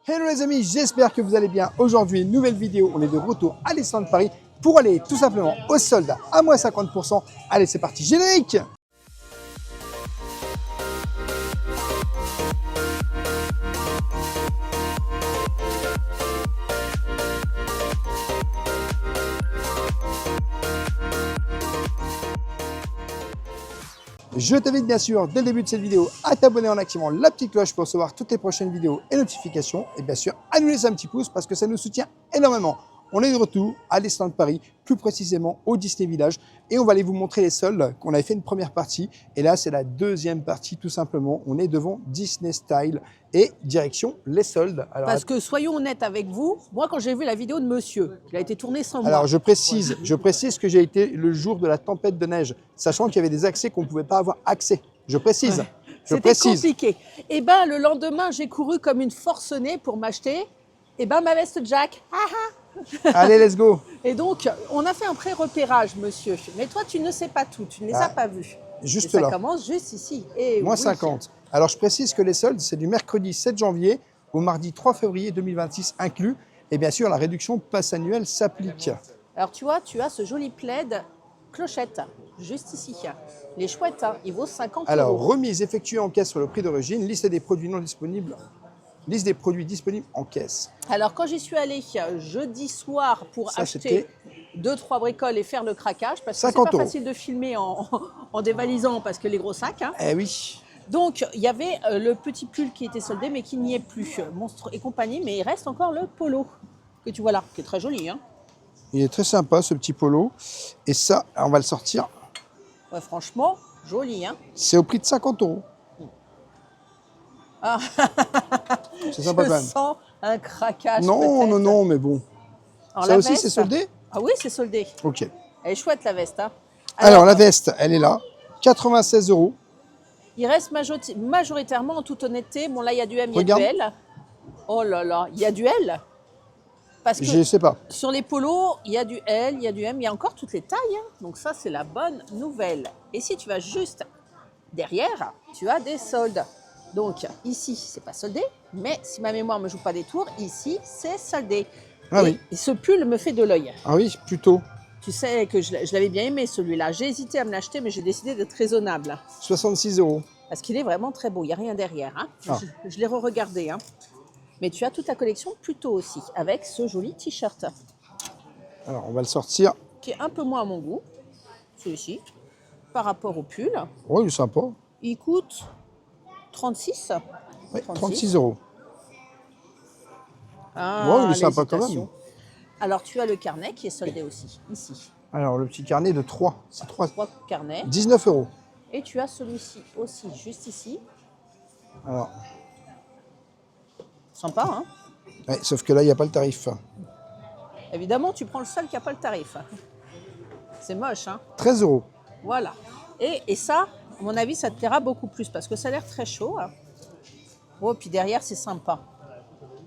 Hello les amis, j'espère que vous allez bien. Aujourd'hui, nouvelle vidéo, on est de retour à Disneyland Paris pour aller tout simplement au solde à moins 50%. Allez, c'est parti, générique! Je t'invite bien sûr, dès le début de cette vidéo, à t'abonner en activant la petite cloche pour recevoir toutes les prochaines vidéos et notifications. Et bien sûr, à nous laisser un petit pouce parce que ça nous soutient énormément. On est de retour à Disneyland Paris, plus précisément au Disney Village. Et on va aller vous montrer les soldes qu'on avait fait une première partie. Et là, c'est la deuxième partie, tout simplement. On est devant Disney Style et direction les soldes. Alors, parce que soyons honnêtes avec vous, moi quand j'ai vu la vidéo de monsieur, il a été tourné sans moi. Alors je précise que j'ai été le jour de la tempête de neige, sachant qu'il y avait des accès qu'on ne pouvait pas avoir accès. Je précise. Ouais. C'était compliqué. Et ben le lendemain, j'ai couru comme une forcenée pour m'acheter ma veste Jack. Allez, let's go. Et donc, on a fait un pré-repérage, monsieur. Mais toi, tu ne sais pas tout, tu ne les as pas vus. Juste et là. Ça commence juste ici. Et moins oui. 50. Alors, je précise que les soldes, c'est du mercredi 7 janvier au mardi 3 février 2026 inclus. Et bien sûr, la réduction passe annuelle s'applique. Alors, tu vois, tu as ce joli plaid clochette, juste ici. Il est chouette, hein. Il vaut 50 €. Alors, remise effectuée en caisse sur le prix d'origine, liste des produits non disponibles. Liste des produits disponibles en caisse. Alors, quand j'y suis allée jeudi soir pour acheter 2-3 bricoles et faire le craquage, parce que c'est pas facile de filmer en dévalisant parce que les gros sacs. Hein. Eh oui. Donc, il y avait le petit pull qui était soldé, mais qui n'y est plus. Monstre et compagnie, mais il reste encore le polo que tu vois là, qui est très joli. Hein. Il est très sympa, ce petit polo. Et ça, on va le sortir. Ouais, franchement, joli. Hein. C'est au prix de 50 €. Ah. C'est sympa quand même. Je sens un craquage. Non, mais bon. Alors, ça aussi, c'est soldé? Ah oui, c'est soldé. Ok. Elle est chouette, la veste. Hein. Alors, la veste, elle est là. 96 €. Il reste majoritairement, en toute honnêteté, bon là, il y a du M, il y a du L. Oh là là, il y a du L. Parce que je ne sais pas. Sur les polos, il y a du L, il y a du M, il y a encore toutes les tailles. Hein. Donc ça, c'est la bonne nouvelle. Et si tu vas juste derrière, tu as des soldes. Donc ici, c'est pas soldé, mais si ma mémoire ne me joue pas des tours, ici, c'est soldé. Ah oui. Et ce pull me fait de l'œil. Ah oui, plutôt. Tu sais que je l'avais bien aimé celui-là. J'ai hésité à me l'acheter, mais j'ai décidé d'être raisonnable. 66 €. Parce qu'il est vraiment très beau, il n'y a rien derrière. Hein. Ah. Je l'ai re-regardé. Hein. Mais tu as toute la collection plutôt aussi, avec ce joli t-shirt. Alors, on va le sortir. Qui est un peu moins à mon goût, celui-ci, par rapport au pull. Oh, il est sympa. Il coûte 36. Oui, 36 €. Ah, bon, il est sympa quand même. Alors, tu as le carnet qui est soldé aussi, ici. Alors, le petit carnet de 3. C'est 3 carnets. 19 €. Et tu as celui-ci aussi, juste ici. Alors. Sympa, hein? Ouais, sauf que là, il n'y a pas le tarif. Évidemment, tu prends le seul qui n'a pas le tarif. C'est moche, hein? 13 €. Voilà. Et ça, à mon avis, ça te plaira beaucoup plus parce que ça a l'air très chaud. Hein. Oh, puis derrière, c'est sympa.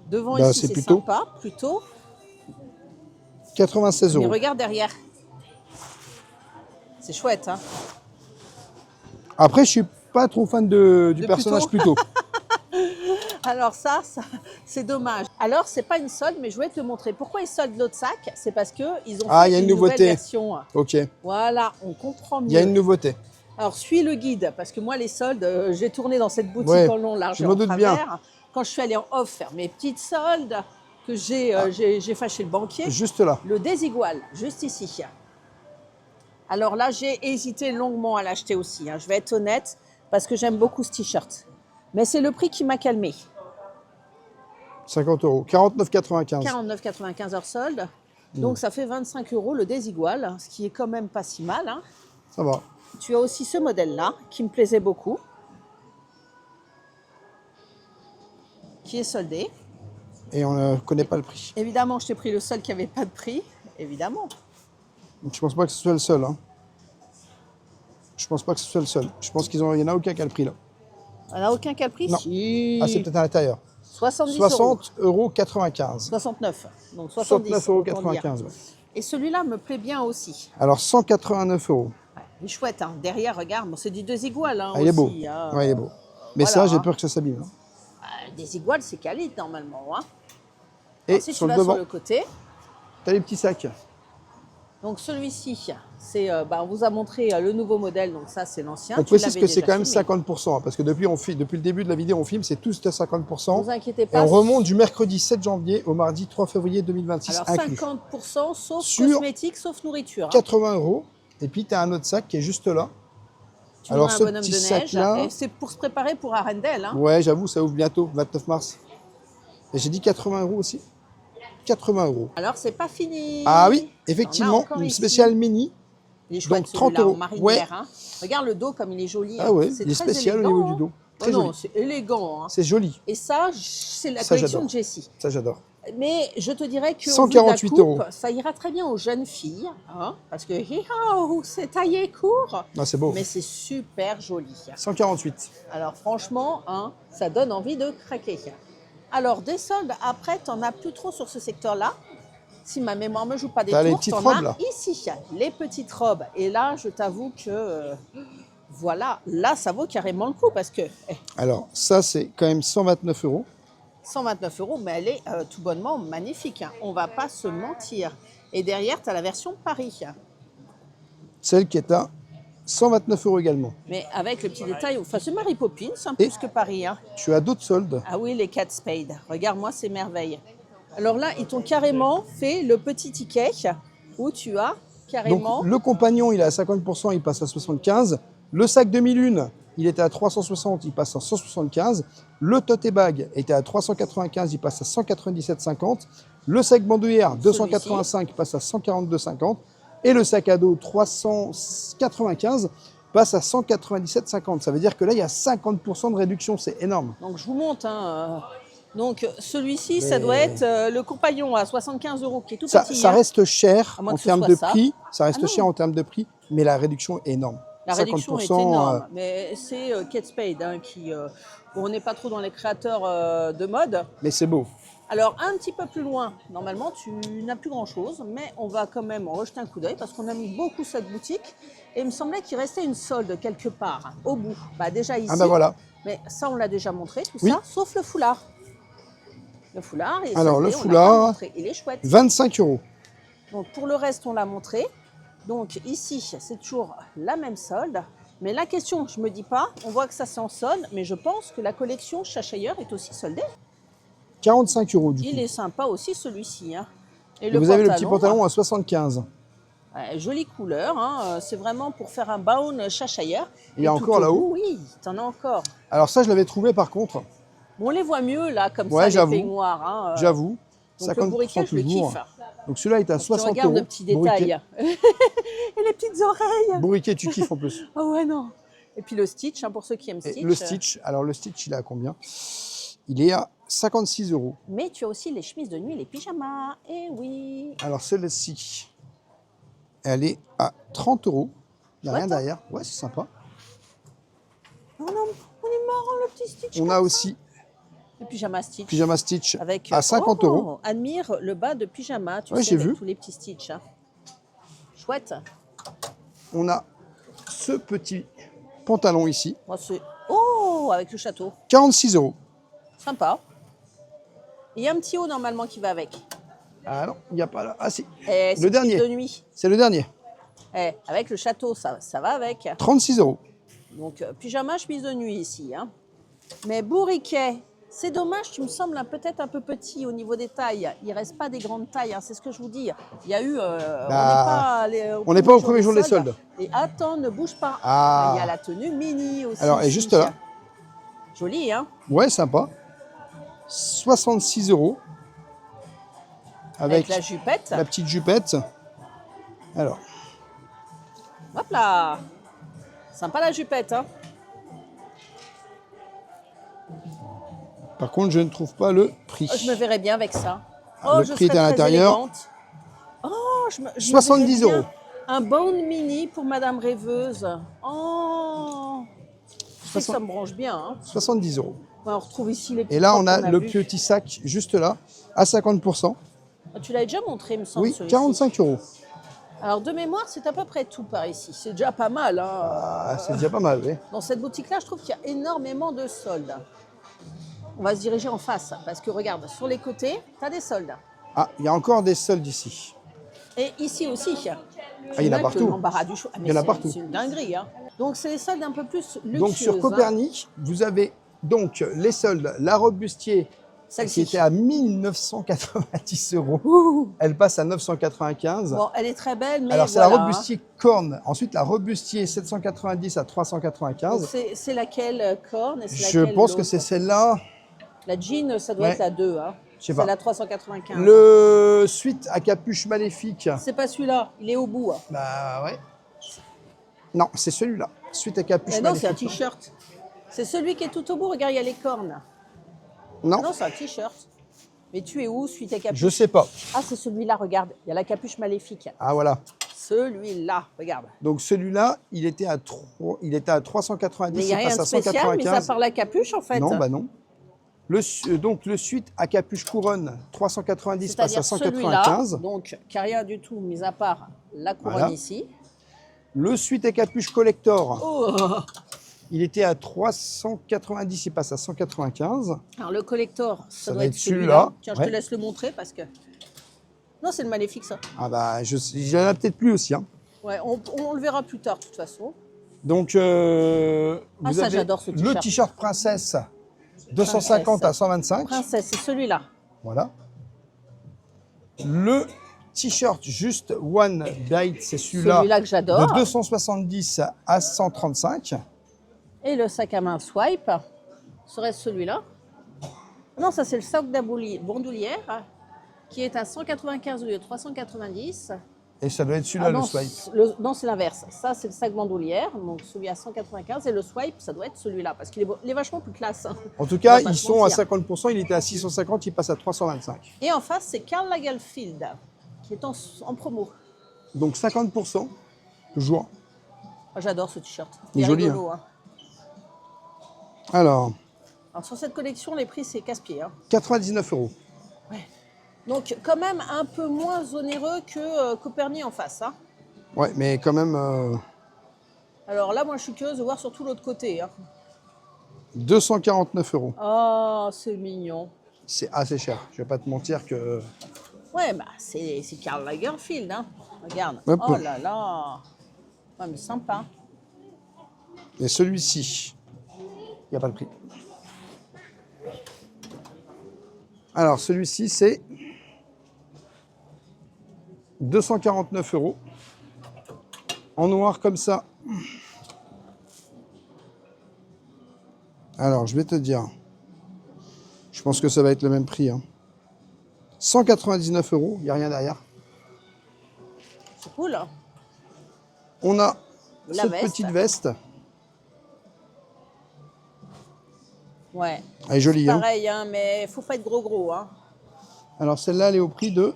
Devant ici, c'est sympa, plutôt. 96 €. Mais regarde derrière. C'est chouette, hein? Après, je suis pas trop fan du personnage plutôt. Alors ça c'est dommage. Alors, c'est pas une solde, mais je voulais te le montrer. Pourquoi ils soldent l'autre sac? C'est parce qu'ils ont fait une nouvelle version. Ok. Voilà, on comprend mieux. Il y a une nouveauté. Alors, suis le guide, parce que moi, les soldes, j'ai tourné dans cette boutique en long, large et en travers. Bien. Quand je suis allée en off faire mes petites soldes, que j'ai fâché le banquier. Juste là. Le désigual, juste ici. Alors là, j'ai hésité longuement à l'acheter aussi. Hein. Je vais être honnête, parce que j'aime beaucoup ce t-shirt. Mais c'est le prix qui m'a calmé. 50 €. 49,95 €. 49,95 hors solde. Donc, ça fait 25 € le désigual, ce qui est quand même pas si mal. Hein. Ça va. Tu as aussi ce modèle-là, qui me plaisait beaucoup. Qui est soldé. Et on ne connaît pas le prix. Évidemment, je t'ai pris le seul qui n'avait pas de prix. Évidemment. Donc, je ne pense pas que ce soit le seul. Hein. Je pense pas que ce soit le seul. Je pense qu'il n'y en a aucun qui a le prix là. Il n'y en a aucun qui a le prix? Non. Si. Ah, c'est peut-être à l'intérieur. 70 €. 60,95 €. 69. Donc 70 69,95 €. Ouais. Et celui-là me plaît bien aussi. Alors 189 €. Ouais, il est chouette. Hein. Derrière, regarde, bon, c'est du désigual. Hein, il est beau. Hein. Ouais, il est beau. Mais voilà, ça, j'ai peur que ça s'abîme. Hein. des iguales, c'est qualité normalement. Hein. Et Alors, si sur tu le vas devant, sur le côté, tu as les petits sacs. donc celui-ci, c'est, on vous a montré le nouveau modèle, donc ça c'est l'ancien. On Tu précise l'avais que c'est déjà quand même filmé. 50%, hein, parce que depuis le début de la vidéo, on filme, c'est tous à 50%. Ne vous inquiétez Et pas. on remonte du mercredi 7 janvier au mardi 3 février 2026 Alors inclus. 50% sauf Sur cosmétiques, sauf nourriture. Hein. 80 €. Et puis, tu as un autre sac qui est juste là. Tu Alors, mets un ce bonhomme petit de neige, sac-là, et c'est pour se préparer pour Arendelle. Hein. ouais, j'avoue, ça ouvre bientôt, 29 mars. Et j'ai dit 80 € aussi. 80 €. Alors c'est pas fini. Ah oui, On a effectivement, encore une ici. spéciale mini. Il est chouette Donc 30 celui-là en €. marinière. Hein. Regarde le dos comme il est joli. Ah hein. ouais, C'est il est très spécial élégant, au niveau hein. du dos. Oh Très non, joli. c'est élégant. Hein. C'est joli. Et ça, c'est la Ça, collection j'adore. de Jessie. Ça, j'adore. Mais je te dirais que 148 coupe, €. ça ira très bien aux jeunes filles, hein, parce que c'est taillé court, Ah, c'est beau. mais c'est super joli. 148. Alors franchement, hein, ça donne envie de craquer. Alors des soldes, après, tu n'en as plus trop sur ce secteur-là. Si ma mémoire me joue pas des T'as les tours, petites t'en robes, as là. ici, les petites robes. Et là, je t'avoue que, voilà, là, ça vaut carrément le coup, parce que Alors, ça, c'est quand même 129 €. 129 €, mais elle est tout bonnement magnifique. Hein. On va pas se mentir. Et derrière, tu as la version Paris. Celle qui est à 129 € également. Mais avec le petit détail, enfin, c'est Mary Poppins, hein, Et- plus que Paris. Hein. Tu as d'autres soldes. Ah oui, les Cat Spade. Regarde-moi ces merveilles. Alors là, ils t'ont carrément fait le petit ticket où tu as carrément... Donc, le compagnon, il est à 50%, il passe à 75. Le sac 2001, il était à 360, il passe à 175. Le tote bag était à 395, il passe à 197,50. Le sac bandoulière, 285, passe à 142,50. Et le sac à dos, 395, passe à 197,50. Ça veut dire que là, il y a 50% de réduction, c'est énorme. Donc je vous montre. Hein, donc celui-ci, ça doit être le compagnon à 75 € qui est tout Ça, petit. ça hein. reste cher À moins en que ce termes soit de ça. prix, ça reste Ah non. cher en termes de prix, mais la réduction est énorme. La réduction est 50%, énorme, mais c'est Kate Spade hein, qui... bon, on n'est pas trop dans les créateurs de mode. mais c'est beau. Alors, un petit peu plus loin, normalement, tu n'as plus grand-chose, mais on va quand même rejeter un coup d'œil parce qu'on aime beaucoup cette boutique. Et il me semblait qu'il restait une solde quelque part, hein, au bout. Bah, déjà ici, Ah ben voilà. mais ça, on l'a déjà montré, tout Oui. ça, sauf le foulard. Le foulard, il est Alors, soldé, le on l'a foulard, pas montré. Il est chouette. 25 €. Donc, pour le reste, on l'a montré. Donc, ici, c'est toujours la même solde. Mais la question, je me dis pas, on voit que ça c'est en solde, mais je pense que la collection Chachailleur est aussi soldée. 45 € du coup. Il est sympa aussi celui-ci. Hein. Et Et vous avez le petit pantalon à 75. Jolie couleur, hein. C'est vraiment pour faire un baun Chachailleur. Il y a Et encore tout au là-haut. bout, oui, t'en as encore. Alors ça, je l'avais trouvé par contre. Bon, on les voit mieux là, comme Ouais, ça, les j'avoue. peignoirs. Hein. J'avoue. Donc le bourriquet, je le toujours. kiffe. Donc celui-là est à Tu 60 regardes €. le petit détail. Et les petites oreilles. Bourriquet, tu kiffes en plus. Oh ouais, non. Et puis le stitch, hein, pour ceux qui aiment Et stitch. le stitch, alors le stitch, il est à combien? Il est à 56 €. Mais tu as aussi les chemises de nuit, les pyjamas. Eh oui. Alors celle-ci, elle est à 30 €. Il n'y a rien Chouette, hein. derrière. Ouais, c'est sympa. Oh non, on est marrant le petit stitch. On a aussi Le pyjama stitch. pyjama stitch Avec, à 50 €. Admire le bas de pyjama, tu Ouais, sais, j'ai avec vu. tous les petits stitches. Hein. Chouette. On a ce petit pantalon ici, Moi, oh, avec le château. 46 €. Sympa. Il y a un petit haut normalement qui va avec. Ah non, il n'y a pas là. Ah si, Eh, c'est le dernier. chemise de nuit. C'est le dernier. Eh, avec le château, ça va avec. 36 €. Donc, pyjama, chemise de nuit ici. Hein. Mais bourriquet, c'est dommage, tu me sembles peut-être un peu petit au niveau des tailles. Il ne reste pas des grandes tailles, hein, c'est ce que je vous dis. Il y a eu... on n'est pas au premier jour des soldes. Et attends, ne bouge pas. Ah. Il y a la tenue mini aussi. Alors, et ici. juste là. Joli, hein. Ouais, sympa. 66 €. Avec la jupette. la petite jupette. Alors, Hop là. Sympa la jupette, hein. par contre, je ne trouve pas le prix. Oh, je me verrais bien avec ça. Le je prix est serais à très l'intérieur. élégante. Oh, je me 70 verrais bien. €. Un bone mini pour Madame Rêveuse. Oh, ça me branche bien. Hein. 70 €. Ouais, on retrouve ici les petits Et là, crocs on a qu'on le vus. petit sac juste là, à 50%. Ah, tu l'avais déjà montré, il me semble. Oui, celui-ci. 45 €. Alors, de mémoire, c'est à peu près tout par ici. C'est déjà pas mal. Hein. Ah, c'est déjà pas mal, oui. Dans cette boutique-là, je trouve qu'il y a énormément de soldes. on va se diriger en face. Parce que regarde, sur les côtés, tu as des soldes. Ah, il y a encore des soldes ici. Et ici aussi. Ah, il y en a partout. L'embarras du choix. Ah, mais Il y en a partout. C'est une dinguerie. Hein. Donc, c'est les soldes un peu plus luxueuses. Donc sur Copernic, vous avez donc les soldes. La robe bustier, qui Celle-ci. était à 1990 €, Ouh. elle passe à 995. Bon, elle est très belle, mais Alors c'est voilà, la robe bustier corne. Ensuite la robe bustier 790 à 395. C'est laquelle corne et c'est Je laquelle pense que l'autre c'est celle-là. La jean, ça doit Ouais. être la 2. Hein. Je sais C'est pas. la 395. Le suite à capuche maléfique. C'est pas celui-là, il est au bout. Hein. Bah ouais. Non, c'est celui-là. Suite à capuche Mais non, c'est maléfique. un t-shirt. C'est celui qui est tout au bout, regarde, il y a les cornes. Non, Non, c'est un t-shirt. Mais tu es où, suite à capuche? je sais pas. Ah, c'est celui-là, regarde, il y a la capuche maléfique. Ah voilà. Celui-là, regarde. Donc celui-là, il était à 390, Mais il n'y a il rien passe de à spécial, mais ça 195. part la capuche, en fait. Non, bah non. Donc le suite à capuche couronne 390 passe à C'est-à-dire celui-là, 195. donc, qui n'a rien du tout, mis à part la couronne Voilà. ici. Le suite à capuche collector, Oh. il était à 390, il passe à 195. Alors, le collector, ça doit va être être celui-là. celui-là, Tiens, je ouais. te laisse le montrer parce que... Non, c'est le maléfique, ça. Ah bah, il y en a peut-être plus aussi. Hein. Ouais, on le verra plus tard, de toute façon. Donc, vous ça, avez j'adore ce le t-shirt. t-shirt princesse, 250 à 125. Princesse, c'est celui-là. Voilà. Le t-shirt juste One Bite, c'est celui-là. Celui-là que j'adore. De 270 à 135. Et le sac à main Swipe serait celui-là. Non, ça, c'est le sac bandoulière qui est à 195 au lieu de 390. Et ça doit être celui-là, non, le swipe. non, c'est l'inverse. Ça, c'est le sac bandoulière, donc celui à 195. Et le Swipe, ça doit être celui-là, parce qu'il est vachement plus classe. Hein. En tout cas, On va pas ils se sont à mentir. 50%. Il était à 650, il passe à 325. Et en face, c'est Karl Lagerfeld, qui est en promo. Donc 50%, toujours. Ah, j'adore ce t-shirt. Il est est joli, rigolo. Hein. Alors, Alors, sur cette collection, les prix, c'est casse-pied. Hein. 99 €. Donc, quand même un peu moins onéreux que Copernic en face. Hein. Ouais, mais quand même Alors là, moi, je suis curieuse de voir surtout l'autre côté. Hein. 249 €. Oh, c'est mignon. C'est assez cher. Je vais pas te mentir que. Ouais, bah, c'est Karl Lagerfeld. Hein. Regarde. Hop. Oh là là. Ouais, mais sympa. Et celui-ci, il n'y a pas le prix. Alors, celui-ci, c'est 249 €. En noir comme ça. Alors, je vais te dire. Je pense que ça va être le même prix. Hein. 199 €, il n'y a rien derrière. C'est cool. Hein. On a La cette veste. petite veste. Ouais. Elle est jolie. Hein. Pareil, hein, mais faut pas être gros. Hein. Alors, celle-là, elle est au prix de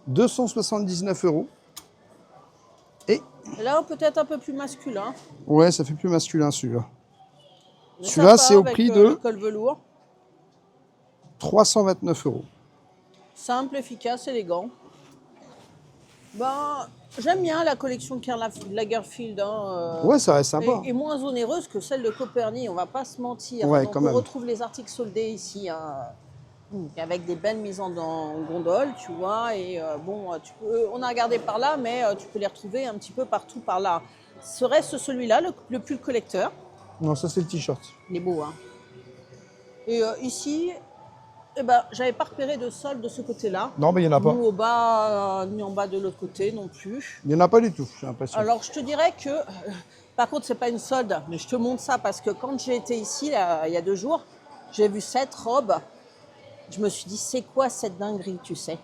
279 €. Et, Et là, peut-être un peu plus masculin. ouais, ça fait plus masculin celui-là. Mais Celui-là, sympa c'est au avec, prix le de col velours. 329 €. Simple, efficace, élégant. Ben, j'aime bien la collection Karl Lagerfeld. Hein, Ouais, ça reste sympa. et moins onéreuse que celle de Copernic, on va pas se mentir. Ouais, Donc, quand on même. retrouve les articles soldés ici, hein, avec des belles mises en gondole, tu vois. Et bon, on a regardé par là, mais tu peux les retrouver un petit peu partout par là. Serait-ce celui-là, le pull collecteur? Non, ça, c'est le t-shirt. Il est beau, hein. Et ici, eh ben, j'avais pas repéré de solde de ce côté-là. Non, mais il n'y en a pas. Ni au bas, ni en bas de l'autre côté non plus. Il n'y en a pas du tout, j'ai l'impression. Alors, je te dirais que, par contre, c'est pas une solde, mais je te montre ça parce que quand j'ai été ici, là, il y a 2 jours, j'ai vu cette robe. Je me suis dit, c'est quoi cette dinguerie, tu sais? Ouais,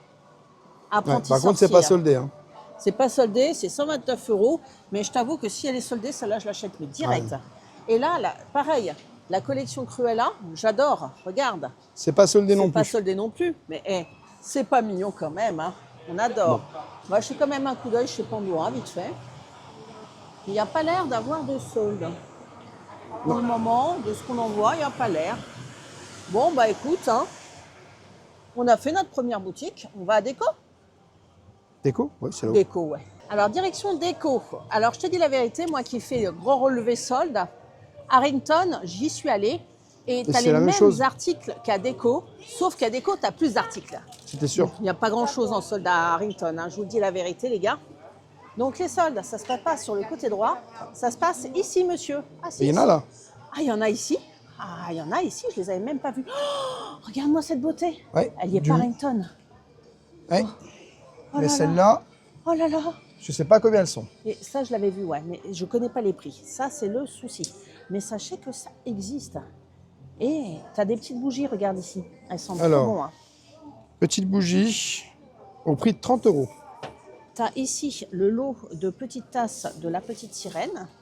Apprenti par contre, c'est sorcier, pas hein. soldé. Hein. C'est pas soldé, c'est 129 €. Mais je t'avoue que si elle est soldée, celle-là, je l'achète mais direct. Ouais. Et là, pareil, la collection Cruella, j'adore. Regarde. C'est pas soldé non C'est pas plus. soldé non plus, mais c'est pas mignon quand même. Hein. On adore. Moi, je fais quand même un coup d'œil chez Pandora, vite fait. Il n'y a pas l'air d'avoir de solde. Pour le moment, de ce qu'on en voit, il n'y a pas l'air. Bon, bah écoute, hein, on a fait notre première boutique. On va à Déco? Déco? Oui, c'est là haut. Déco, ouais. Alors, direction Déco. Alors, je te dis la vérité, moi qui fais le grand relevé solde, Harrington, j'y suis allée. Et tu as c'est les la même mêmes chose. articles qu'à Déco, sauf qu'à Déco, tu as plus d'articles. C'était sûr. Il n'y a pas grand-chose en solde à Harrington, hein, je vous dis la vérité, les gars. Donc les soldes, ça se passe pas sur le côté droit, ça se passe ici, monsieur. Ah, si, Et il y en a là. Ah, il y en a ici. Ah, il y en a ici, je les avais même pas vus. Oh, regarde-moi cette beauté. Ouais, Elle y est pas Harrington. Ouais. Oh Mais là celles-là, Oh là là. je sais pas combien elles sont. Et ça, je l'avais vu, ouais, mais je connais pas les prix. Ça, c'est le souci. Mais sachez que ça existe. Et tu as des petites bougies, regarde ici. Elles sont trop Alors. bon. Hein. Petite bougie au prix de 30 €. Tu as ici le lot de petites tasses de la petite sirène. –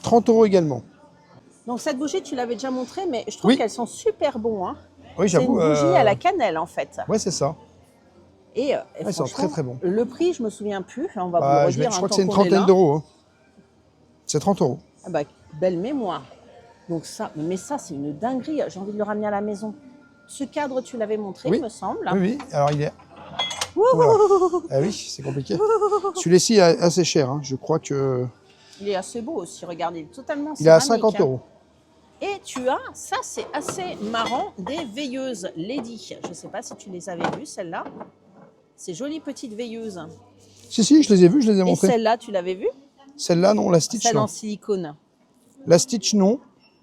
30 € également. Donc cette bougie, tu l'avais déjà montrée, mais je trouve Oui. qu'elles sont super bons. Hein. Oui, C'est une j'avoue. bougie à la cannelle, en fait. Ouais, c'est ça. Et Ils sont très très bons. Le prix, je me souviens plus. On va vous Bah, le je redire. crois que c'est une trentaine d'euros. Hein. C'est 30 €. Ah bah, belle mémoire. Donc ça, mais ça, c'est une dinguerie. J'ai envie de le ramener à la maison. Ce cadre, tu l'avais montré, Oui. il me semble. Oui, oui. Alors il est. Voilà. Ah oui, c'est compliqué. Celui-ci est assez cher. Hein. Je crois que. Il est assez beau aussi. Regardez, il est totalement Il est à céramique, 50 hein. €. Et tu as, ça c'est assez marrant, des veilleuses Lady. Je ne sais pas si tu les avais vues, celles-là. Ces jolies petites veilleuses. Si, je les ai vues, je les ai Et montrées. celle-là, tu l'avais vue? Celle-là, non, la Stitch, Celle non. en silicone. La Stitch, non.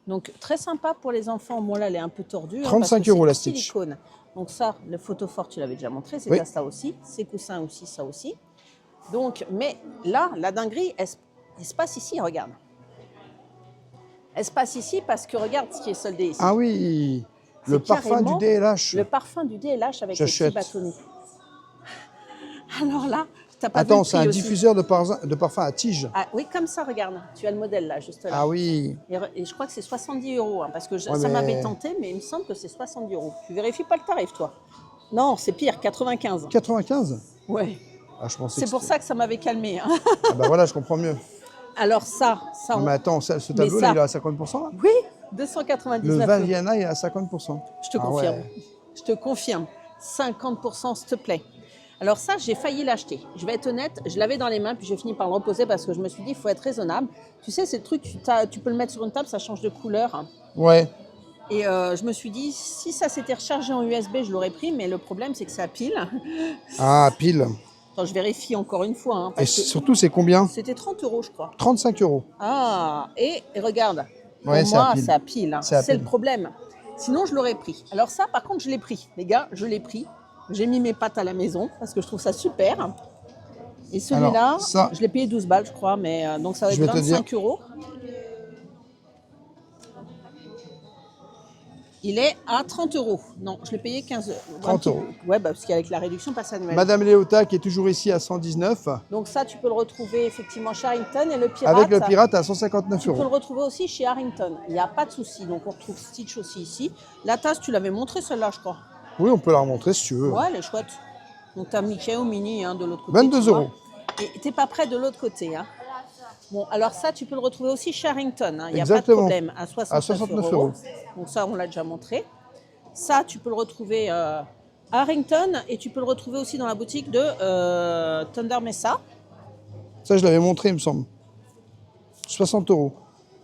Donc très sympa pour les enfants. Bon là, elle est un peu tordue. 35 parce que € c'est la du Stitch. silicone. Donc ça, le photophore, tu l'avais déjà montré. C'est Oui. déjà ça aussi. Ces coussins aussi, ça aussi. Donc, mais là, la dinguerie, elle se passe ici, regarde. Elle se passe ici parce que regarde ce qui est soldé ici. Ah oui, le parfum du carrément DLH. Le parfum du DLH avec les petits J'achète. bâtonnets. Alors là, t'as pas Attends, vu le c'est prix un aussi. diffuseur de parfum à tige. Ah, oui, comme ça, regarde. Tu as le modèle là, juste là. Ah oui. Et je crois que c'est 70 €, hein, parce que Ouais, ça mais- m'avait tenté, mais il me semble que c'est 70 €. Tu vérifies pas le tarif, toi? Non, c'est pire, 95. 95. Ouais. Ah, je pensais C'est que pour c'était- ça que ça m'avait calmé. Hein. Ah bah voilà, je comprends mieux. Alors ça, Non, mais attends, ce Mais tableau-là, ça- il est à 50% là. oui, Le 299 €. Variana est à 50%. Je te Ah confirme. ouais. Je te confirme. 50%, s'il te plaît. Alors ça, j'ai failli l'acheter. Je vais être honnête, je l'avais dans les mains, puis j'ai fini par le reposer parce que je me suis dit, il faut être raisonnable. Tu sais, c'est le truc, tu peux le mettre sur une table, ça change de couleur. Ouais. Et je me suis dit, si ça s'était rechargé en USB, je l'aurais pris, mais le problème, c'est que ça pile. Ah, pile. Attends, je vérifie encore une fois. Hein, Et parce que surtout, c'est combien? c'était 30 €, je crois. 35 €. Ah, et regarde, pour Ouais, c'est moi, à pile. ça pile. Hein. C'est à C'est le pile. problème. Sinon, je l'aurais pris. Alors ça, par contre, je l'ai pris. Les gars, je l'ai pris. J'ai mis mes pattes à la maison parce que je trouve ça super. Et celui-là, Alors, ça- je l'ai payé 12 balles, je crois, mais donc ça va Je être vais te dire. 25 €. Il est à 30 €. Non, je l'ai payé 15 €. 30 €. Ouais, bah, parce qu'avec la réduction, passe annuelle. Madame Léota qui est toujours ici à 119. Donc ça, tu peux le retrouver effectivement chez Harrington. Et le pirate, Avec le pirate à 159 tu peux le €. retrouver aussi chez Harrington. Il n'y a pas de souci. Donc on retrouve Stitch aussi ici. La tasse, tu l'avais montrée celle-là, je crois. Oui, on peut la remontrer si tu veux. Ouais, elle est chouette. Donc tu as Mickey ou Minnie hein, de l'autre côté. 22 tu vois. €. Et t'es pas prêt de l'autre côté. Hein. Bon, alors ça, tu peux le retrouver aussi chez Harrington. Hein. Il n'y a pas de Exactement. problème. À 69 €. Donc ça, on l'a déjà montré. Ça, tu peux le retrouver à Harrington et tu peux le retrouver aussi dans la boutique de Thunder Mesa. Ça, je l'avais montré, il me semble. 60 €.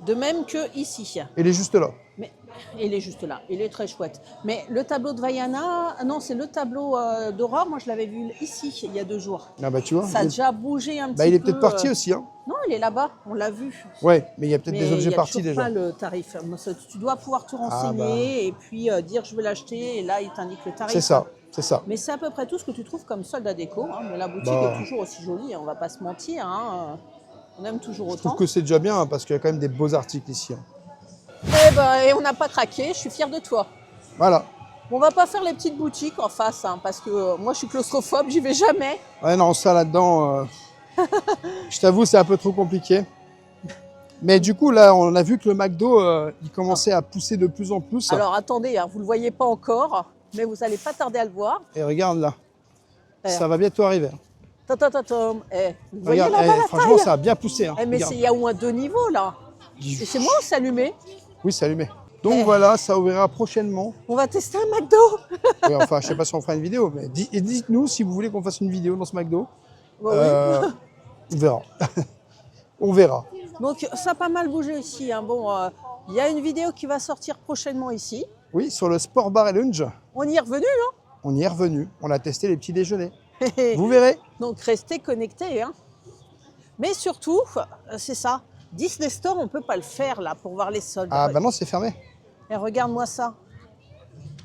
De même que ici. Il est juste là. Mais il est juste là, il est très chouette. Mais le tableau de Vaiana, non, c'est le tableau d'Aurore. Moi, je l'avais vu ici il y a 2 jours. Ah bah tu vois. Ça a déjà bougé un petit peu. Il est peut-être parti aussi. Hein. Non, il est là-bas, on l'a vu. Ouais, mais il y a peut-être Mais des objets il y a partis toujours déjà. pas le tarif. Moi, tu dois pouvoir te renseigner bah. et puis dire je veux l'acheter et là, il t'indique le tarif. C'est ça, c'est ça. Mais c'est à peu près tout ce que tu trouves comme solde à déco. Hein. Mais la boutique Bah. est toujours aussi jolie, hein, on va pas se mentir. Hein. On aime toujours Je autant. trouve que c'est déjà bien hein, parce qu'il y a quand même des beaux articles ici. Hein. Et on n'a pas craqué, je suis fière de toi. Voilà. On va pas faire les petites boutiques en face, hein, parce que moi je suis claustrophobe, j'y vais jamais. Ouais, non, ça là-dedans, je t'avoue, c'est un peu trop compliqué. Mais du coup, là, on a vu que le McDo, il commençait à pousser de plus en plus. Alors attendez, hein, vous le voyez pas encore, mais vous allez pas tarder à le voir. Et regarde là, Eh. ça va bientôt arriver. Tatatam. Vous voyez Regarde, là-bas la franchement, taille ça a bien poussé. Hein. Mais Regarde. il y a au moins 2 niveaux là. Et c'est moi ou c'est allumé? Oui, c'est allumé. Donc Eh. voilà, ça ouvrira prochainement. On va tester un McDo. Ouais, enfin, je sais pas si on fera une vidéo, mais dites-nous si vous voulez qu'on fasse une vidéo dans ce McDo. Bah oui. On verra. On verra. Donc ça a pas mal bougé ici. Hein. Bon, il y a une vidéo qui va sortir prochainement ici. Oui, sur le Sport Bar et Lounge, On y est revenu, hein. on y est revenu. On a testé les petits déjeuners. Vous verrez. Donc restez connectés. Hein. Mais surtout, c'est ça. Disney Store, on ne peut pas le faire là pour voir les soldes. Ah bah non, c'est fermé. Et regarde-moi ça.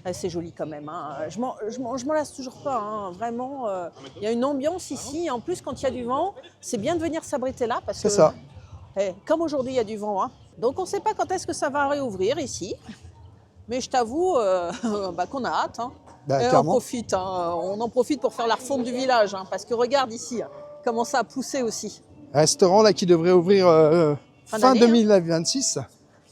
Ah, c'est joli quand même. Hein. Je m'en lasse toujours pas. Hein. Vraiment, il y a une ambiance ici. En plus, quand il y a du vent, c'est bien de venir s'abriter là. C'est ça. Comme aujourd'hui, il y a du vent. Hein. Donc on ne sait pas quand est-ce que ça va réouvrir ici. Mais je t'avoue qu'on a hâte. Hein. Bah, Et on clairement. profite. Hein. On en profite pour faire la refonte du village. Hein, parce que regarde ici, hein, comment ça a poussé aussi. Restaurant là qui devrait ouvrir fin d'année, 2026.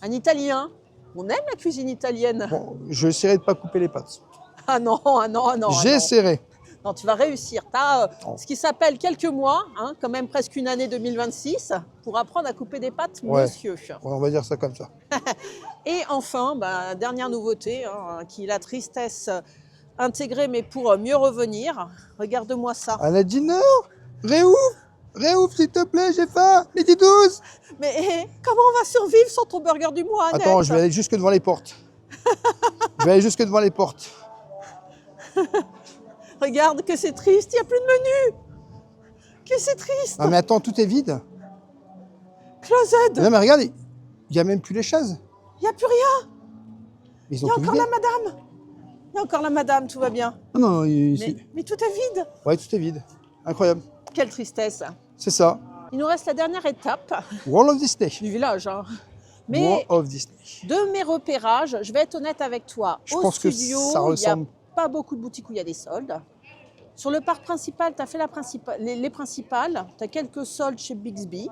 Un Italien. On aime la cuisine italienne. Bon, je essaierai de pas couper les pattes. Ah non, ah non, ah non. Ah non. J'essaierai. Non, tu vas réussir. Tu as Oh. ce qui s'appelle quelques mois, hein, quand même presque une année 2026, pour apprendre à couper des pâtes, Ouais. monsieur. Ouais, on va dire ça comme ça. Et enfin, dernière nouveauté, hein, qui est la tristesse intégrée, mais pour mieux revenir. Regarde-moi ça. À la dîner, réouvre s'il te plaît, j'ai faim. Midi 12. Mais comment on va survivre sans ton burger du mois, Annette? Attends, je vais aller jusque devant les portes. Je vais aller jusque devant les portes. Regarde que c'est triste, il n'y a plus de menu. Que c'est triste. Ah mais attends, tout est vide. Closed. Non mais regarde, il n'y a même plus les chaises. Il n'y a plus rien. Ils Il ont y a tout encore vidé. la madame. Il y a encore la madame, tout va bien. Non, non, Mais tout est vide. ouais, tout est vide. Incroyable. Quelle tristesse. C'est ça. Il nous reste la dernière étape World of Disney. du village. Hein. Mais World of Disney. de mes repérages, je vais être honnête avec toi. Je Au pense que studio, ça il n'y a ressemble. pas beaucoup de boutiques où il y a des soldes. Sur le parc principal, tu as fait les principales. Tu as quelques soldes chez Bixby.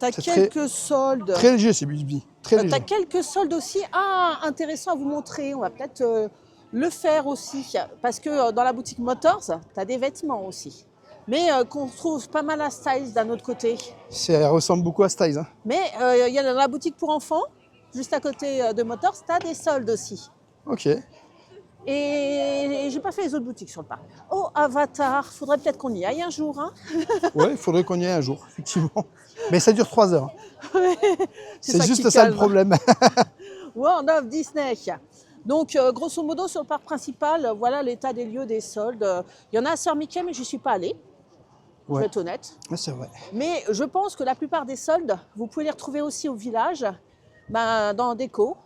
Tu as C'est quelques soldes. Très léger, c'est Bixby. Très Tu as léger. quelques soldes aussi. Ah, intéressant à vous montrer. On va peut-être le faire aussi. Parce que dans la boutique Motors, tu as des vêtements aussi. Mais qu'on trouve pas mal à Styles d'un autre côté. Ça ressemble beaucoup à Styles. Hein. Mais il y a dans la boutique pour enfants, juste à côté de Motors, tu as des soldes aussi. Ok. Et j'ai pas fait les autres boutiques sur le parc. Oh, Avatar, faudrait peut-être qu'on y aille un jour. Hein. Ouais, il faudrait qu'on y aille un jour, effectivement. Mais ça dure 3 heures. C'est ça juste qui ça le calme. problème. World of Disney. Donc, grosso modo, sur le parc principal, voilà l'état des lieux des soldes. Il y en a à Sœur Mickey, mais je ne suis pas allée. Je vais Ouais, être honnête. c'est vrai. Mais je pense que la plupart des soldes, vous pouvez les retrouver aussi au village, dans Déco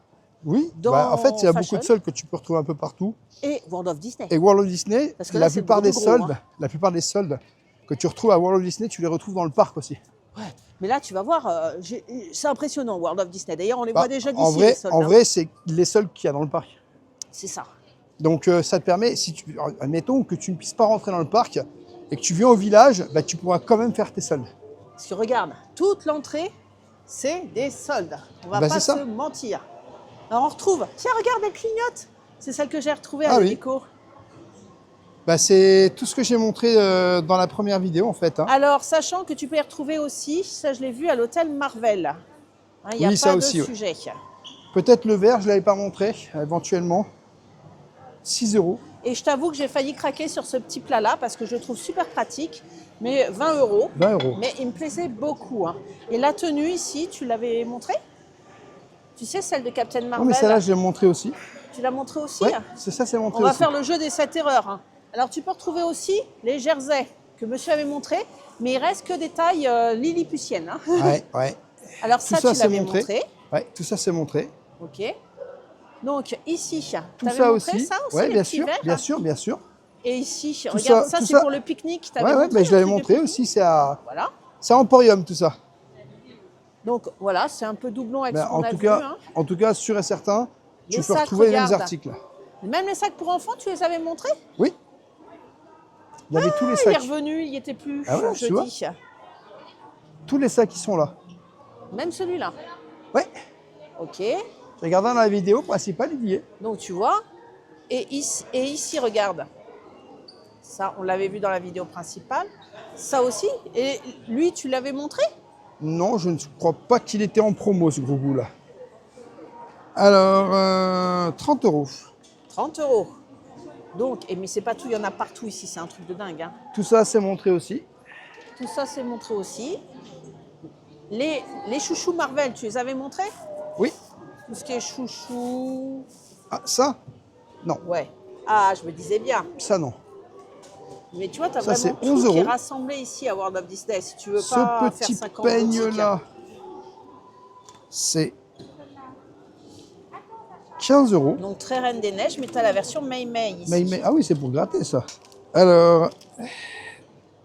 Oui, Dans en fait, il y a beaucoup Fashion. de soldes que tu peux retrouver un peu partout. et World of Disney. Et World of Disney, Parce que là, la c'est plupart le des gros, soldes, hein. la plupart des soldes que tu retrouves à World of Disney, tu les retrouves dans le parc aussi. Mais là, tu vas voir, c'est impressionnant, World of Disney. D'ailleurs, on les Bah, voit déjà en d'ici, vrai, les soldes. en hein. vrai, c'est les soldes qu'il y a dans le parc. C'est ça. Donc ça te permet, si tu, admettons que tu ne puisses pas rentrer dans le parc et que tu viens au village, bah, tu pourras quand même faire tes soldes. Parce que regarde, toute l'entrée, c'est des soldes. On va Bah, pas c'est ça. se mentir. Alors on retrouve, tiens, regarde, elle clignote. C'est celle que j'ai retrouvée à Ah la oui. déco. Bah, c'est tout ce que j'ai montré dans la première vidéo en fait. Hein. Alors, sachant que tu peux y retrouver aussi, ça je l'ai vu à l'hôtel Marvel. Hein, il n'y a Oui, pas ça de aussi, ouais. sujet. Peut-être le vert, je ne l'avais pas montré, éventuellement. 6 €. Et je t'avoue que j'ai failli craquer sur ce petit plat-là parce que je le trouve super pratique. Mais 20 €. 20 €. Mais il me plaisait beaucoup. Hein. Et la tenue ici, tu l'avais montrée? Tu sais, celle de Captain Non, Marvel. mais celle-là, je l'ai montré aussi. Tu l'as montrée aussi? Ouais, c'est ça, c'est montré On va aussi. faire le jeu des 7 erreurs. Hein. Alors, tu peux retrouver aussi les jerseys que monsieur avait montré, mais il reste que des tailles lilliputiennes. Hein. Ouais, ouais. Alors, Tout ça, ça, tu c'est l'avais montré. montré. Ouais, tout ça, c'est montré. OK. Donc, ici, Tout t'avais ça montré aussi. ça aussi, Ouais, les bien petits sûr, verres, bien hein. sûr, bien sûr. Et ici, Tout regarde, ça- ça, tout c'est ça- pour le pique-nique. T'avais Ouais, ouais, montré mais je le l'avais truc de montré pique-nique. aussi, c'est à Voilà. Emporium tout ça. Donc, voilà, c'est un peu doublon avec Ben, ce qu'on a vu. Hein. en tout cas, sûr et certain, tu Les peux sacs, retrouver les mêmes regarde. articles. Même les sacs pour enfants, tu les avais montrés? Oui. Il y avait tous les Il est sacs. revenu, il n'y était plus Ah ouais, tu vois. jeudi. Tous les sacs qui sont là. Même celui-là. Ouais. OK. J'ai regardé dans la vidéo principale, il y est. Donc, tu vois. Et ici, regarde. Ça, on l'avait vu dans la vidéo principale. Ça aussi. Et lui, tu l'avais montré? Non, je ne crois pas qu'il était en promo, ce gros goût-là. Alors, 30 €. 30 €. Donc, mais c'est pas tout, il y en a partout ici, c'est un truc de dingue. Hein. Tout ça, c'est montré aussi. Tout ça, c'est montré aussi. Les chouchous Marvel, tu les avais montrés? Oui. Tout ce qui est chouchou. Ah, ça? Non. Ouais. Ah, je me disais bien. Ça, non. Mais tu vois, tu as Ça, vraiment c'est 11 tout qui est euros. rassemblé ici à World of Disney. Si tu veux Ce pas faire petit 50 boutiques. peigne-là, c'est 15 euros. Donc très Reine des Neiges, mais tu as la version Mei Mei ici. Ah oui, c'est pour gratter, ça. Alors,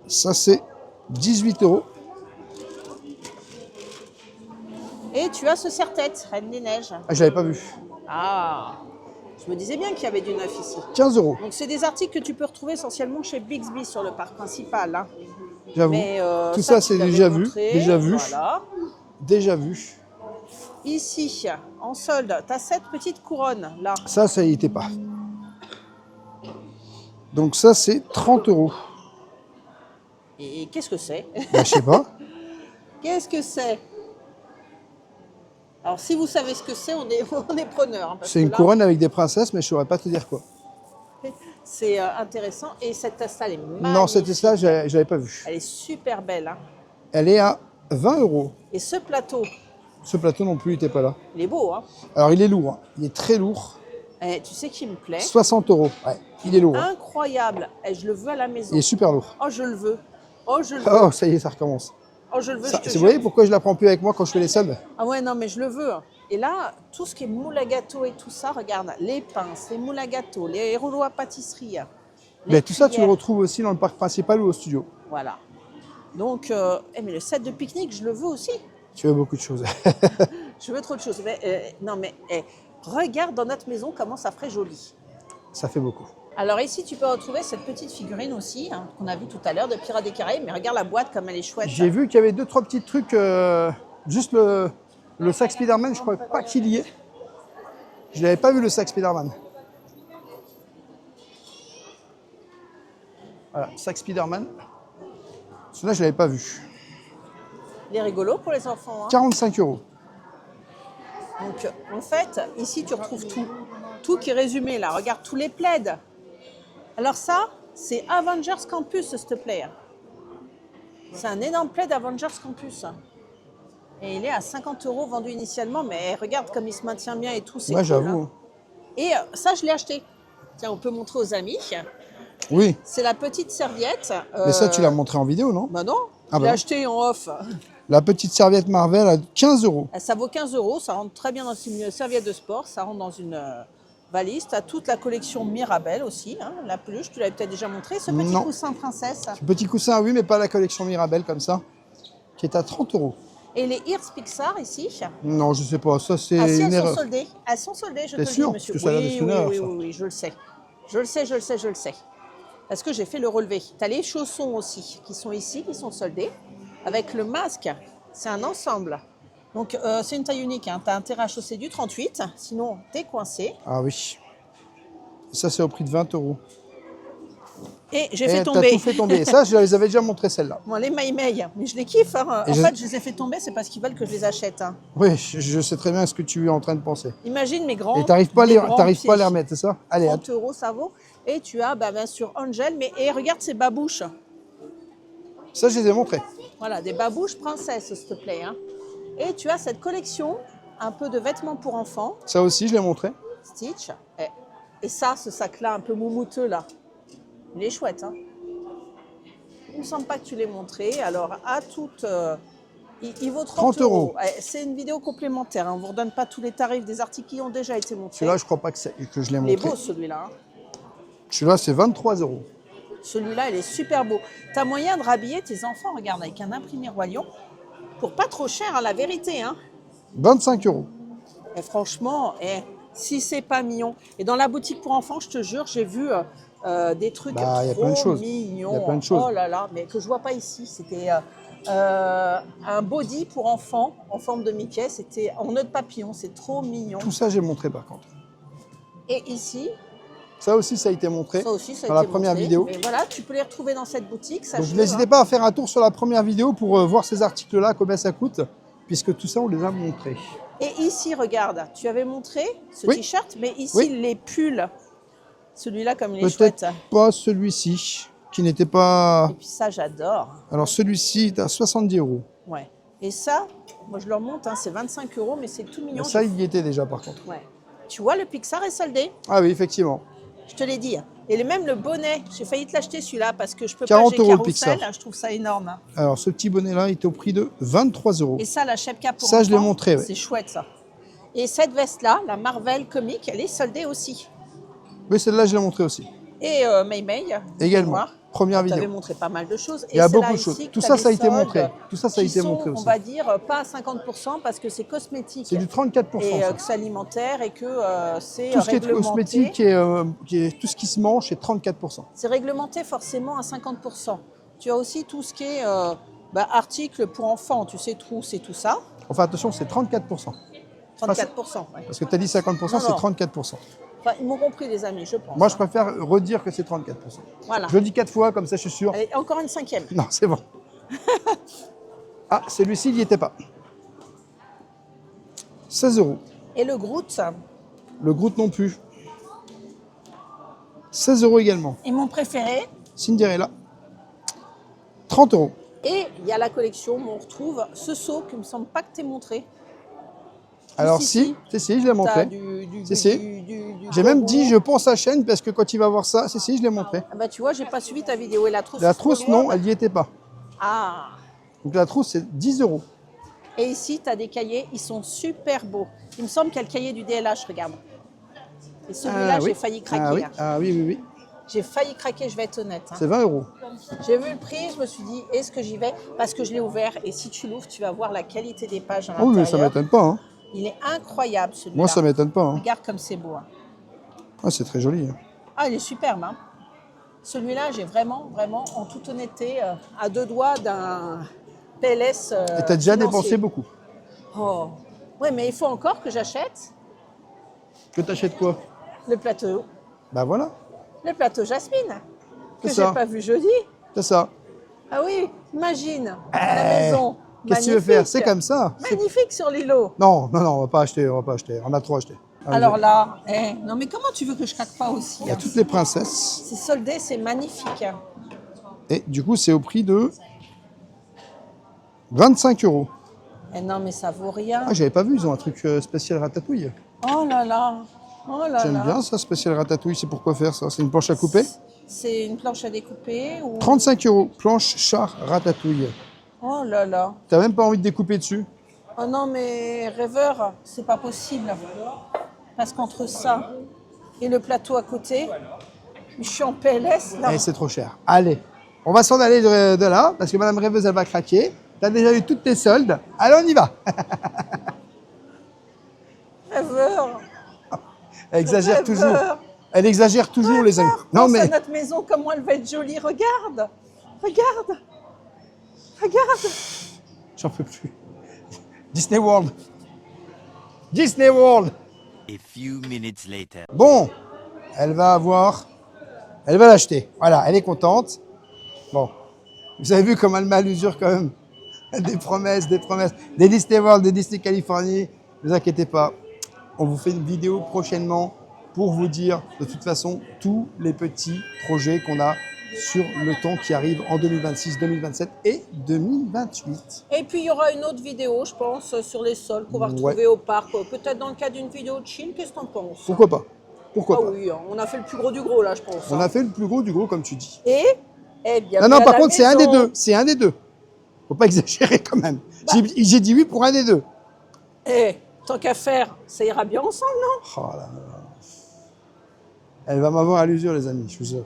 ça, c'est 18 euros. Et tu as ce serre-tête, Reine des Neiges. Ah, je l'avais pas vu. Ah, je me disais bien qu'il y avait du neuf ici. 15 euros, Donc c'est des articles que tu peux retrouver essentiellement chez Bixby sur le parc principal. Hein. j'avoue. Mais Tout ça, tu c'est l'avais déjà vu. montré. Déjà vu. Voilà. Déjà vu. Ici, en solde, tu as cette petite couronne là. Ça y était pas. Donc ça, c'est 30 euros. Et qu'est-ce que c'est? Bah, je sais pas. Qu'est-ce que c'est? Alors si vous savez ce que c'est, on est preneur. Hein, parce C'est que une là, couronne avec des princesses, mais je saurais pas te dire quoi. c'est intéressant. Et cette tasse-là, elle est magnifique. Non, cette tasse-là, je l'avais pas vue. Elle est super belle. Hein. Elle est à 20 euros. Et ce plateau, Ce plateau non plus, il était pas là. il est beau. Hein. Alors, il est lourd. Hein. Il est très lourd. Et tu sais qui me plaît? 60 euros. Ouais, il est lourd. Hein. Incroyable. Et je le veux à la maison. Il est super lourd. Oh, je le veux. Oh, je le veux. Oh, ça y est, ça recommence. Oh, je le veux, Ça, je te vous jure. voyez pourquoi je la prends plus avec moi quand je fais les soldes? Ah ouais, non, mais je le veux. Et là, tout ce qui est moule à gâteau et tout ça, regarde, les pinces, les moules à gâteau, les rouleaux à pâtisserie. les Mais tout ça, tu le cuillères. retrouves aussi dans le parc principal ou au studio. Voilà. Donc, mais le set de pique-nique, je le veux aussi. Tu veux beaucoup de choses. Je veux trop de choses. Mais, non, mais regarde dans notre maison comment ça ferait joli. Ça fait beaucoup. Alors ici, tu peux retrouver cette petite figurine aussi, hein, qu'on a vue tout à l'heure, de Pirates des Caraïbes. Mais regarde la boîte comme elle est chouette. J'ai vu qu'il y avait 2-3 petits trucs. Juste le sac Spider-Man, je crois pas qu'il y est. Je n'avais pas vu le sac Spider-Man. Voilà, sac Spider-Man. Celui-là, je ne l'avais pas vu. Il est rigolo pour les enfants. Hein. 45 euros. Donc, en fait, ici, tu retrouves tout. Tout qui est résumé, là. Regarde tous les plaids. Alors ça, c'est Avengers Campus, s'il te plaît. C'est un énorme plaid Avengers Campus. Et il est à 50 euros vendu initialement. Mais regarde comme il se maintient bien et tout. C'est Moi, cool, j'avoue. hein. Et ça, je l'ai acheté. Tiens, on peut montrer aux amis. Oui, C'est la petite serviette. mais ça, tu l'as montré en vidéo, non? Bah non, Ah je l'ai bah non. acheté en off. La petite serviette Marvel à 15 euros. Ça vaut 15 euros, ça rentre très bien dans une serviette de sport, ça rentre dans une valise. Tu as toute la collection Mirabelle aussi, hein, la peluche, tu l'avais peut-être déjà montré, ce petit Non. coussin princesse. Ce petit coussin, oui, mais pas la collection Mirabelle comme ça, qui est à 30 euros. Et les Ears Pixar ici, Non, je sais pas, ça c'est ah si, une elles erreur. sont soldées. Elles sont soldées, je te T'es le dis, sûr? monsieur. Parce que ça a l'air Oui, d'être une oui, erreur, oui, ça. oui, oui, je le sais. Je le sais, je le sais, je le sais. Parce que j'ai fait le relevé. Tu as les chaussons aussi, qui sont ici, qui sont soldés, avec le masque. C'est un ensemble. Donc, c'est une taille unique. Hein. Tu as intérêt à chausser du 38, sinon, tu es coincé. Ah oui. Ça, c'est au prix de 20 euros. Et j'ai Et fait t'as tomber. tout fait tomber. Ça, je les avais déjà montré, celle-là. Bon, les Maïmeï, mais je les kiffe. Hein. Et En je- fait, je les ai fait tomber, c'est parce qu'ils veulent que je les achète. Hein. Oui, je sais très bien ce que tu es en train de penser. Imagine mes grands. Et t'arrives pas, des grands pas à les pieds. remettre, c'est ça? Allez, 30 euros, ça vaut. Et tu as, bah, bien sûr, Angel. Mais et regarde ces babouches. ça, je les ai montrés. Voilà, des babouches princesses, s'il te plaît. Hein. Et tu as cette collection, un peu de vêtements pour enfants, Ça aussi, je les ai montrés. Stitch. Et ça, ce sac-là, un peu moumouteux, là. Il est chouette. Hein. Il ne me semble pas que tu l'aies montré. Alors, à toute... il vaut 30 30 euros. C'est une vidéo complémentaire. Hein. On ne vous redonne pas tous les tarifs des articles qui ont déjà été montrés. Celui-là, je crois pas que je l'ai Il est montré. beau, celui-là. Hein. Celui-là, c'est 23 euros. Celui-là, il est super beau. Tu as moyen de rhabiller tes enfants, regarde, avec un imprimé Roi Lion, pour pas trop cher, hein, la vérité. Hein. 25 euros. Et franchement, si c'est pas mignon. Et dans la boutique pour enfants, je te jure, j'ai vu des trucs Bah, y a trop plein de choses. mignons. Y a plein de choses. Oh là là, mais que je vois pas ici. C'était un body pour enfants en forme de Mickey. C'était en nœud de papillon. C'est trop mignon. Tout ça, j'ai montré par contre. Et ici, Ça aussi, ça a été montré ça aussi, ça a dans la été première montré. vidéo. Mais voilà, tu peux les retrouver dans cette boutique. Donc sache-le, n'hésitez hein. pas à faire un tour sur la première vidéo pour voir ces articles-là, combien ça coûte, puisque tout ça, on les a montrés. Et ici, regarde, tu avais montré ce Oui. t-shirt, mais ici, Oui. les pulls. Celui-là, comme il est chouette. Peut-être pas celui-ci, qui n'était pas... Et puis ça, j'adore. Alors celui-ci est à 70 euros. Ouais. Et ça, moi je leur monte, hein, c'est 25 €, mais c'est tout mignon. Ça, il y était déjà par contre. Ouais. Tu vois, le Pixar est soldé. Ah oui, effectivement. Je te l'ai dit. Et même le bonnet, j'ai failli te l'acheter celui-là parce que je peux 40 pas, j'ai € le Carousel, Pixar. je trouve ça énorme. Alors, ce petit bonnet-là, il était au prix de 23 €. Et ça, la Chepka pour Ça, je l'ai enfants, montré, ouais. c'est chouette ça. Et cette veste-là, la Marvel comique, elle est soldée aussi. Mais celle-là, je l'ai montré aussi. Et Mei Mei, Également. Première tu avais vidéo. montré pas mal de choses. Il y a Et c'est là beaucoup de choses. ici que Tout t'as ça, des ça a été soldes montré. Tout ça, ça a qui été sont, montré aussi. on va dire, pas à 50% parce que c'est cosmétique. C'est du 34%. Et ça. que c'est alimentaire et que c'est Tout ce qui est réglementé. cosmétique et tout ce qui se mange, c'est 34%. C'est réglementé forcément à 50%. Tu as aussi tout ce qui est articles pour enfants, tu sais, trousses et tout ça. Enfin, attention, c'est 34%. 34%. Ouais. Parce que tu as dit 50%, Non, c'est non. 34%. Enfin, ils m'ont compris, les amis, je pense. Moi, je préfère redire que c'est 34%. Voilà. Je le dis 4 fois, comme ça, je suis sûr. Allez, encore une 5e. Non, c'est bon. Ah, celui-ci, il n'y était pas. 16 €. Et le Groot, Le Groot non plus. 16 € également. et mon préféré. Cinderella. 30 €. Et il y a la collection où on retrouve ce seau qui ne me semble pas que tu aies montré. Alors si, si, je l'ai T'as montré. Si. J'ai même bonbon. dit, je pense à chaîne, parce que quand il va voir ça, si, je l'ai montré. Ah bah tu vois, j'ai pas suivi ta vidéo. Et la trousse La trousse, non, scolaire elle n'y était pas. Ah. Donc la trousse, c'est 10 €. Et ici, tu as des cahiers, ils sont super beaux. Il me semble qu'il y a le cahier du DLH, regarde. Et celui-là, j'ai failli craquer. Ah oui, oui. J'ai failli craquer, je vais être honnête. Hein. C'est 20 €. J'ai vu le prix, je me suis dit, est-ce que j'y vais? Parce que je l'ai ouvert et si tu l'ouvres, tu vas voir la qualité des pages à Oh, l'intérieur. mais ça m'étonne pas. Hein. Il est incroyable celui-là. Moi, ça m'étonne pas. Hein. Regarde comme c'est beau. Hein. Ah, c'est très joli. Hein. Ah, il est superbe. Hein. Celui-là, j'ai vraiment, en toute honnêteté, à deux doigts d'un PLS. Et tu as déjà financier. dépensé beaucoup. Oh. Oui, mais il faut encore que j'achète Que t'achètes quoi? le plateau. Bah voilà, Le plateau Jasmine, que C'est j'ai ça. pas vu jeudi. c'est ça. Ah oui, imagine, la maison. Qu'est-ce que tu veux faire? C'est comme ça. Magnifique sur l'îlot. Non, on va pas acheter, On a trop acheté. Allez, Alors là, non mais comment tu veux que je craque pas aussi? il y a Hein? toutes les princesses. C'est soldé, c'est magnifique. Hein. Et du coup, c'est au prix de 25 €. Non mais ça vaut rien. Ah, j'avais pas vu, ils ont un truc spécial ratatouille. Oh là là, oh là J'aime là. bien ça, spécial ratatouille. C'est pourquoi faire ça? C'est une planche à couper? C'est une planche à découper ou... 35 €, planche char ratatouille. Oh là là. T'as même pas envie de découper dessus? Oh non mais rêveur, c'est pas possible. Parce qu'entre ça et le plateau à côté, je suis en PLS là. Eh, c'est trop cher. Allez, on va s'en aller de là, parce que Madame Rêveuse, elle va craquer. T'as déjà eu toutes tes soldes. Allez, on y va. Rêveur. Elle exagère Rêveur. toujours. Elle exagère toujours, les amis. Non, Pense à mais notre maison, comment elle va être jolie. Regarde. Regarde. Regarde. j'en peux plus. Disney World. Disney World. A few minutes later. Bon, elle va l'acheter. Voilà, elle est contente. Bon, vous avez vu comment elle met à l'usure quand même. Des promesses. Des Disney World, des Disney Californie. Ne vous inquiétez pas. On vous fait une vidéo prochainement pour vous dire de toute façon tous les petits projets qu'on a sur le temps qui arrive en 2026, 2027 et 2028. Et puis il y aura une autre vidéo, je pense, sur les sols qu'on va retrouver au parc. Peut-être dans le cadre d'une vidéo de chill. Qu'est-ce que t'en penses? Pourquoi pas? Pourquoi Ah pas? oui, on a fait le plus gros du gros là, je pense. On a fait le plus gros du gros comme tu dis. Et eh bien. Non, par contre, c'est un des deux. C'est un des deux. Faut pas exagérer quand même. J'ai dit oui pour un des deux. Eh, tant qu'à faire, ça ira bien ensemble, non? Oh là là. Elle va m'avoir à l'usure, les amis, je vous jure.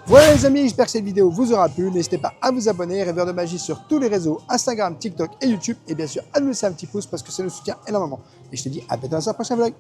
Voilà, les amis, j'espère que cette vidéo vous aura plu. N'hésitez pas à vous abonner, Rêveur de Magie sur tous les réseaux, Instagram, TikTok et YouTube. Et bien sûr, à nous laisser un petit pouce parce que ça nous soutient énormément. Et je te dis à bientôt dans un prochain vlog.